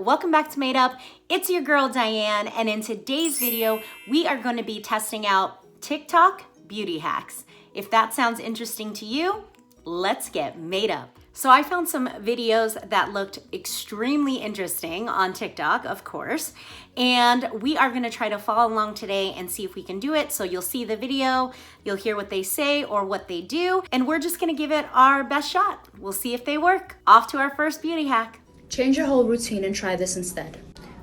welcome back to Made Up. It's your girl Diane, and in today's video, we are going to be testing out TikTok beauty hacks. If that sounds interesting to you, let's get made up. So I found some videos that looked extremely interesting on TikTok, of course, and we are gonna try to follow along today and see if we can do it. So you'll see the video, you'll hear what they say or what they do, and we're just gonna give it our best shot. We'll see if they work. Off to our first beauty hack. Change your whole routine and try this instead.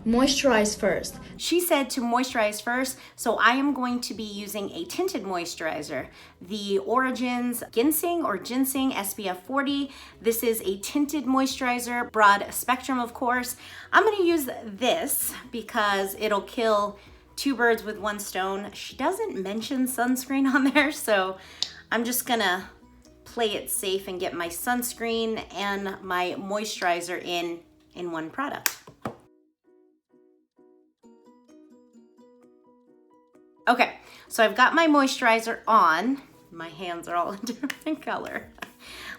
Moisturize first. She said to moisturize first, so I am going to be using a tinted moisturizer. The Origins Ginseng SPF 40. This is a tinted moisturizer, broad spectrum of course. I'm gonna use this because it'll kill two birds with one stone. She doesn't mention sunscreen on there, so I'm just gonna play it safe and get my sunscreen and my moisturizer in one product. Okay, so I've got my moisturizer on. My hands are all a different color.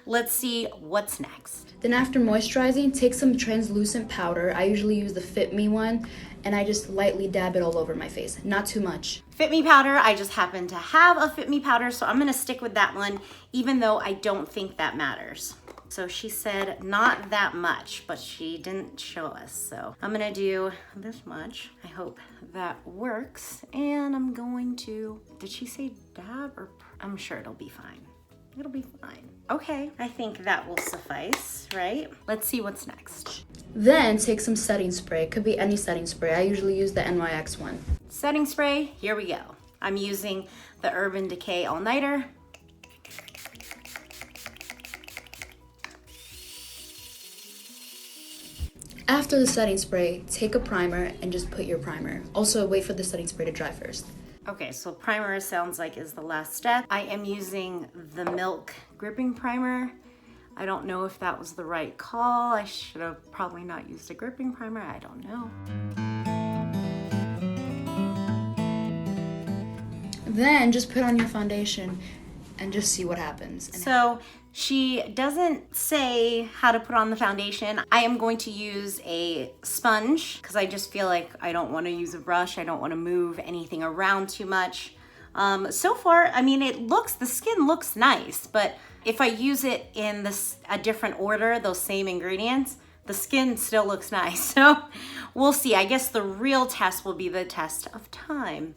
Let's see what's next. Then after moisturizing, take some translucent powder. I usually use the Fit Me one, and I just lightly dab it all over my face. Not too much. Fit Me powder, I just happen to have a Fit Me powder, so I'm gonna stick with that one, even though I don't think that matters. So she said not that much, but she didn't show us. So I'm gonna do this much. I hope that works. And I'm going to, did she say dab or, I'm sure it'll be fine. It'll be fine. Okay, I think that will suffice, right? Let's see what's next. Then take some setting spray. It could be any setting spray. I usually use the NYX one. Setting spray, here we go. I'm using the Urban Decay All Nighter. After the setting spray, take a primer and just put your primer. Also, wait for the setting spray to dry first. Okay, so primer sounds like is the last step. I am using the Milk Gripping Primer. I don't know if that was the right call. I should have probably not used a gripping primer. I don't know. Then just put on your foundation and just see what happens. So she doesn't say how to put on the foundation. I am going to use a sponge because I just feel like I don't want to use a brush. I don't want to move anything around too much. So far, I mean, the skin looks nice, but if I use it in a different order, those same ingredients, the skin still looks nice. So we'll see. I guess the real test will be the test of time,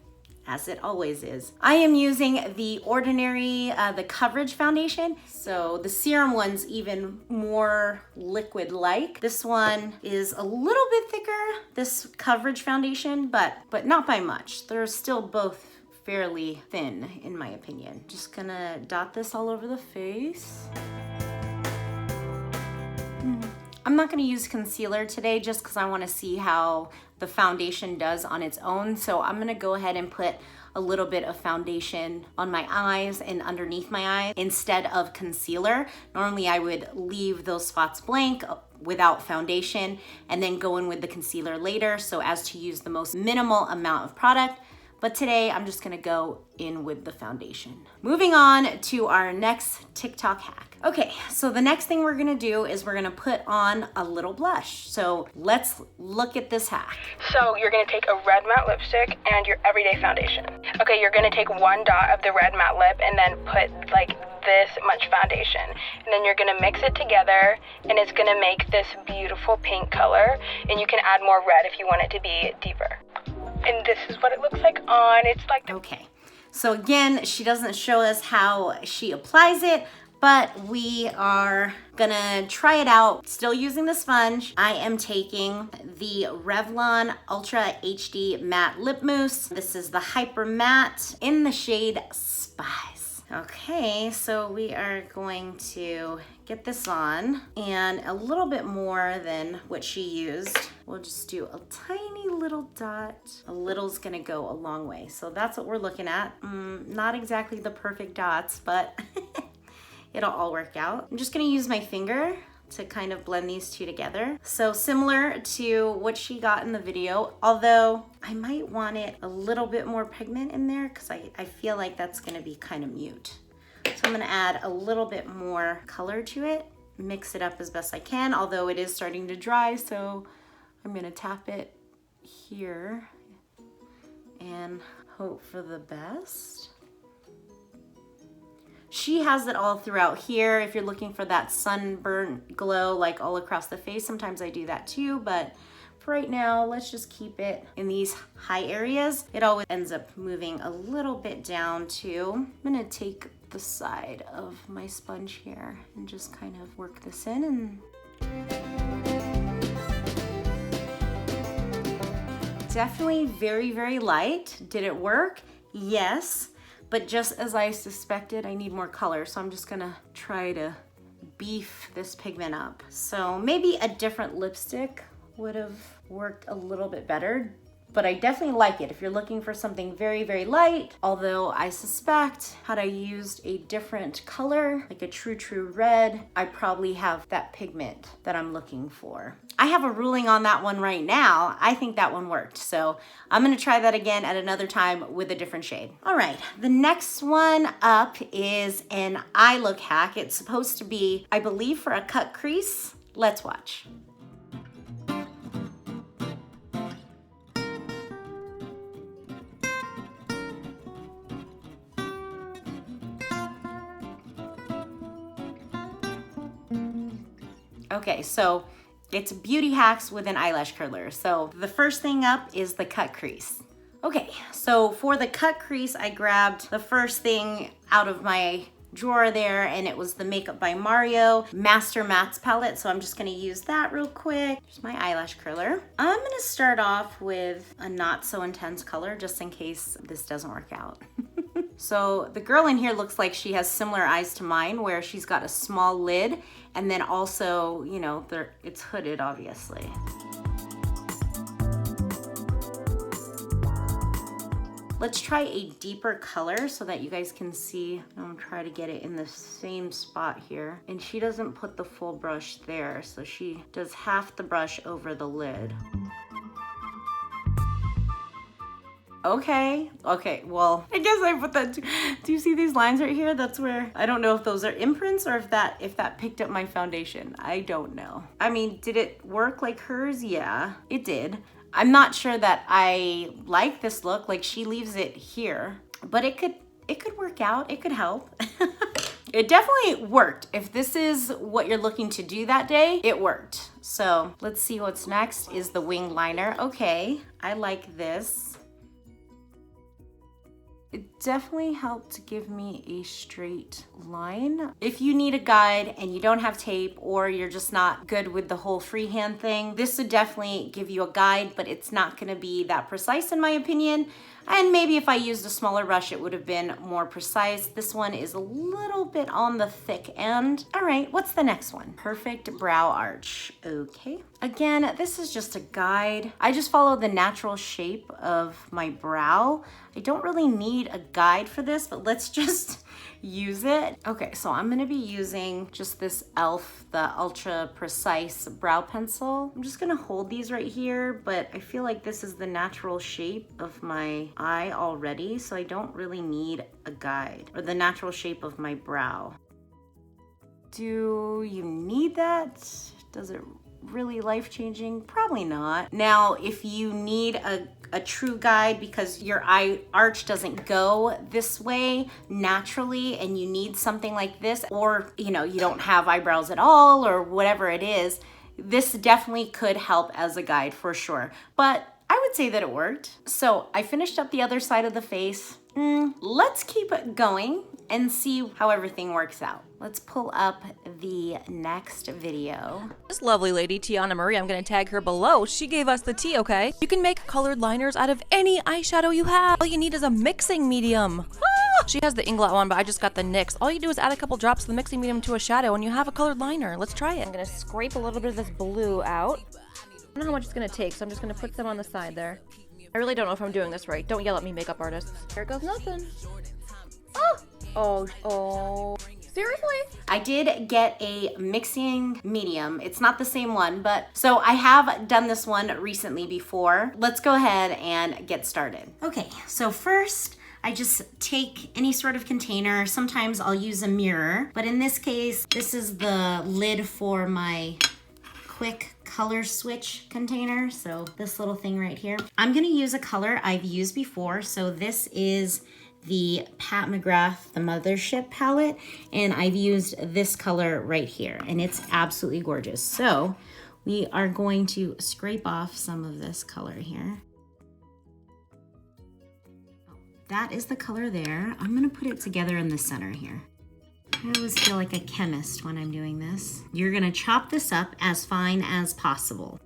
as it always is. I am using the Ordinary, the Coverage Foundation. So the serum one's even more liquid-like. This one is a little bit thicker, this Coverage Foundation, but not by much. They're still both fairly thin, in my opinion. Just gonna dot this all over the face. I'm not gonna use concealer today just because I wanna see how the foundation does on its own. So I'm gonna go ahead and put a little bit of foundation on my eyes and underneath my eyes instead of concealer. Normally I would leave those spots blank without foundation and then go in with the concealer later so as to use the most minimal amount of product. But today I'm just gonna go in with the foundation. Moving on to our next TikTok hack. Okay, so the next thing we're gonna do is we're gonna put on a little blush. So let's look at this hack. So you're gonna take a red matte lipstick and your everyday foundation. Okay, you're gonna take one dot of the red matte lip and then put like this much foundation. And then you're gonna mix it together and it's gonna make this beautiful pink color. And you can add more red if you want it to be deeper. And this is what it looks like on. It's like okay. So again, she doesn't show us how she applies it, but we are gonna try it out. Still using the sponge. I am taking the Revlon Ultra HD Matte Lip Mousse. This is the Hyper Matte in the shade Spice. Okay, so we are going to get this on, and a little bit more than what she used. We'll just do a tiny little dot. A little's gonna go a long way. So that's what we're looking at. Not exactly the perfect dots, but it'll all work out. I'm just gonna use my finger to kind of blend these two together. So similar to what she got in the video, although I might want it a little bit more pigment in there because I feel like that's gonna be kind of mute. So I'm gonna add a little bit more color to it, mix it up as best I can, although it is starting to dry, so I'm gonna tap it here and hope for the best. She has it all throughout here. If you're looking for that sunburn glow like all across the face, sometimes I do that too, but for right now, let's just keep it in these high areas. It always ends up moving a little bit down too. I'm gonna take the side of my sponge here and just kind of work this in and definitely very, very light. Did it work? Yes. But just as I suspected, I need more color. So I'm just gonna try to beef this pigment up. So maybe a different lipstick would have worked a little bit better, but I definitely like it if you're looking for something very, very light. Although I suspect had I used a different color, like a true red, I probably have that pigment that I'm looking for. I have a ruling on that one right now. I think that one worked. So I'm gonna try that again at another time with a different shade. All right, the next one up is an eye look hack. It's supposed to be, I believe, for a cut crease. Let's watch. Okay, so it's beauty hacks with an eyelash curler. So the first thing up is the cut crease. Okay, so for the cut crease, I grabbed the first thing out of my drawer there, and it was the Makeup by Mario Master Mattes palette. So I'm just gonna use that real quick. Here's my eyelash curler. I'm gonna start off with a not so intense color just in case this doesn't work out. So the girl in here looks like she has similar eyes to mine, where she's got a small lid and then also, you know, it's hooded obviously. Let's try a deeper color so that you guys can see. I'm gonna try to get it in the same spot here. And she doesn't put the full brush there, so she does half the brush over the lid. Okay, well, I guess I put that, do you see these lines right here? That's where, I don't know if those are imprints or if that picked up my foundation. I don't know. I mean, did it work like hers? Yeah, it did. I'm not sure that I like this look, like she leaves it here, but it could work out, it could help. It definitely worked. If this is what you're looking to do that day, it worked. So let's see what's next is the wing liner. Okay, I like this. It definitely helped give me a straight line. If you need a guide and you don't have tape or you're just not good with the whole freehand thing, this would definitely give you a guide, but it's not gonna be that precise in my opinion. And maybe if I used a smaller brush, it would have been more precise. This one is a little bit on the thick end. All right, what's the next one? Perfect brow arch. Okay. Again, this is just a guide. I just follow the natural shape of my brow. I don't really need a guide for this, but let's just use it. Okay, so I'm gonna be using just this e.l.f. the Ultra Precise brow pencil. I'm just gonna hold these right here, but I feel like this is the natural shape of my eye already, so I don't really need a guide, or the natural shape of my brow. Do you need that? Does it really life-changing? Probably not. Now, if you need a true guide because your eye arch doesn't go this way naturally and you need something like this, or you know, you don't have eyebrows at all or whatever it is, this definitely could help as a guide for sure. But I would say that it worked. So I finished up the other side of the face. Let's keep it going and see how everything works out. Let's pull up the next video. This lovely lady, Tiana Marie, I'm gonna tag her below. She gave us the tea, okay? You can make colored liners out of any eyeshadow you have. All you need is a mixing medium. She has the Inglot one, but I just got the NYX. All you do is add a couple drops of the mixing medium to a shadow and you have a colored liner. Let's try it. I'm gonna scrape a little bit of this blue out. I don't know how much it's gonna take, so I'm just gonna put some on the side there. I really don't know if I'm doing this right. Don't yell at me, makeup artists. Here goes nothing. Oh. Seriously? I did get a mixing medium. It's not the same one, but so I have done this one recently before. Let's go ahead and get started. Okay, so first I just take any sort of container. Sometimes I'll use a mirror, but in this case, this is the lid for my quick color switch container. So this little thing right here. I'm gonna use a color I've used before. So this is the Pat McGrath, the Mothership palette, and I've used this color right here, and it's absolutely gorgeous. So we are going to scrape off some of this color here. That is the color there. I'm gonna put it together in the center here. I always feel like a chemist when I'm doing this. You're gonna chop this up as fine as possible.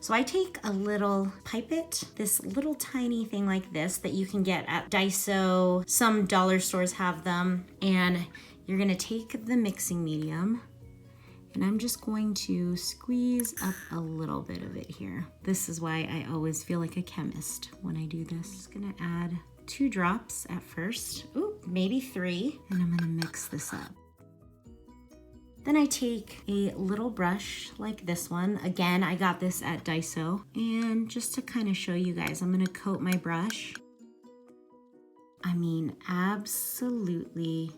So I take a little pipette, this little tiny thing like this that you can get at Daiso. Some dollar stores have them. And you're gonna take the mixing medium, and I'm just going to squeeze up a little bit of it here. This is why I always feel like a chemist when I do this. Just gonna add 2 drops at first. Ooh, maybe 3. And I'm gonna mix this up. Then I take a little brush like this one. Again, I got this at Daiso. And just to kind of show you guys, I'm gonna coat my brush. I mean, absolutely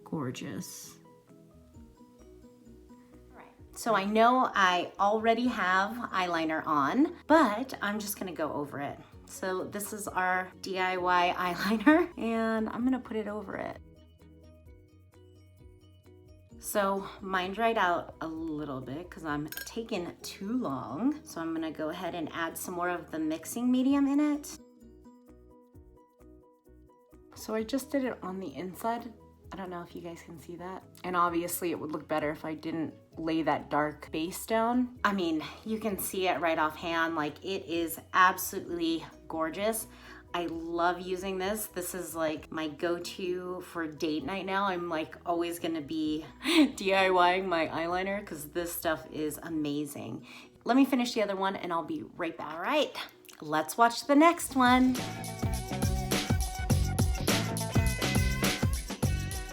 gorgeous. So I know I already have eyeliner on, but I'm just gonna go over it. So this is our DIY eyeliner, and I'm gonna put it over it. So mine dried out a little bit because I'm taking too long. So I'm gonna go ahead and add some more of the mixing medium in it. So I just did it on the inside. I don't know if you guys can see that. And obviously it would look better if I didn't lay that dark base down. I mean, you can see it right offhand. Like, it is absolutely gorgeous. I love using this. This is like my go-to for date night now. I'm like always gonna be DIYing my eyeliner because this stuff is amazing. Let me finish the other one and I'll be right back. All right, let's watch the next one.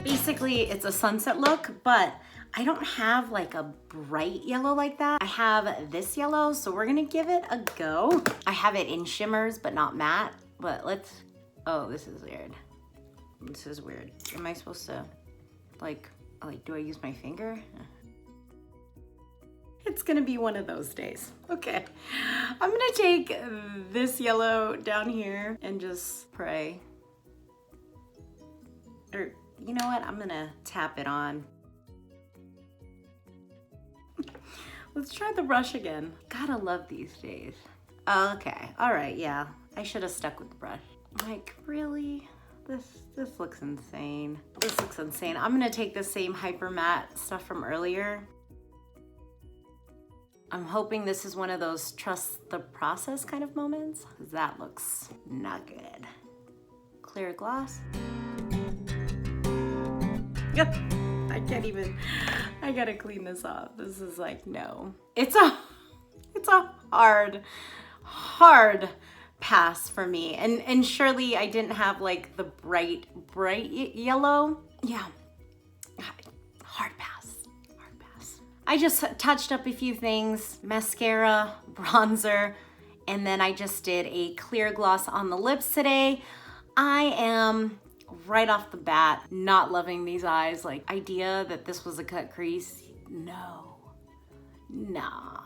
Basically, it's a sunset look, but I don't have like a bright yellow like that. I have this yellow, so we're gonna give it a go. I have it in shimmers, but not matte. But let's, oh, this is weird. This is weird. Am I supposed to, like, do I use my finger? It's gonna be one of those days. Okay, I'm gonna take this yellow down here and just pray. Or, you know what? I'm gonna tap it on. Let's try the brush again. Gotta love these days. Okay, all right, yeah. I should have stuck with the brush. Like, really? This looks insane. This looks insane. I'm gonna take the same hyper matte stuff from earlier. I'm hoping this is one of those trust the process kind of moments, because that looks not good. Clear gloss. Yep, I can't even, I gotta clean this off. This is like, no. It's a hard pass for me. And surely I didn't have like the bright yellow. Yeah, hard pass. I just touched up a few things, mascara, bronzer, and then I just did a clear gloss on the lips today. I am right off the bat not loving these eyes. Like, idea that this was a cut crease, no, nah.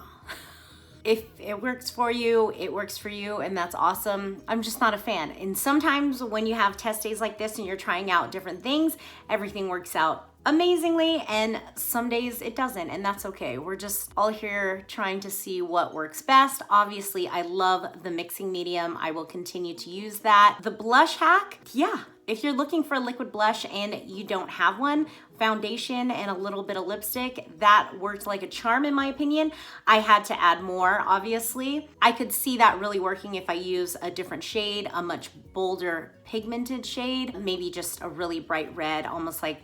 If it works for you, it works for you, and that's awesome. I'm just not a fan. And sometimes when you have test days like this and you're trying out different things, everything works out amazingly, and some days it doesn't, and that's okay. We're just all here trying to see what works best. Obviously, I love the mixing medium. I will continue to use that. The blush hack, yeah. If you're looking for a liquid blush and you don't have one, foundation and a little bit of lipstick, that worked like a charm in my opinion. I had to add more, obviously. I could see that really working if I use a different shade, a much bolder pigmented shade, maybe just a really bright red, almost like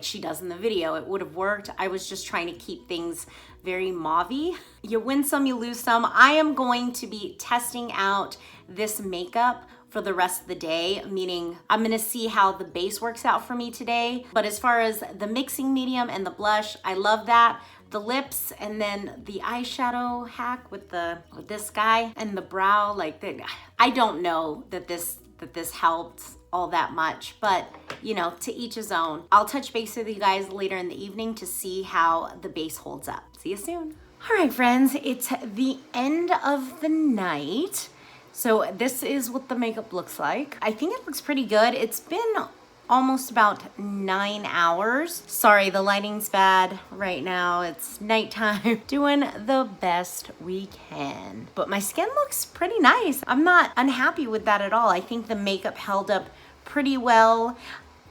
she does in the video. It would have worked. I was just trying to keep things very mauvey. You win some, you lose some. I am going to be testing out this makeup for the rest of the day, meaning I'm gonna see how the base works out for me today. But as far as the mixing medium and the blush, I love that. The lips and then the eyeshadow hack with this guy and the brow, like I don't know that this helped. all that much, but you know, to each his own. I'll touch base with you guys later in the evening to see how the base holds up. See you soon. All right, friends, it's the end of the night. So this is what the makeup looks like. I think it looks pretty good. It's been almost about 9 hours. Sorry, the lighting's bad right now. It's nighttime. Doing the best we can. But my skin looks pretty nice. I'm not unhappy with that at all. I think the makeup held up pretty well.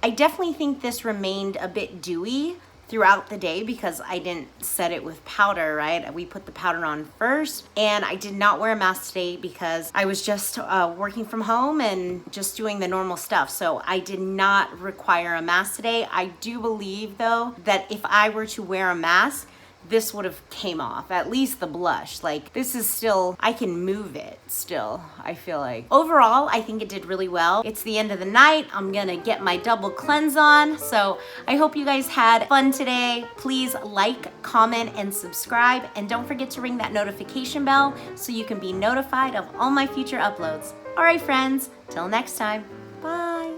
I definitely think this remained a bit dewy throughout the day because I didn't set it with powder, right? We put the powder on first, and I did not wear a mask today because I was just working from home and just doing the normal stuff. So I did not require a mask today. I do believe though that if I were to wear a mask, this would have came off, at least the blush. Like this is still, I can move it still, I feel like. Overall, I think it did really well. It's the end of the night. I'm gonna get my double cleanse on. So I hope you guys had fun today. Please like, comment, and subscribe. And don't forget to ring that notification bell so you can be notified of all my future uploads. All right, friends, till next time, bye.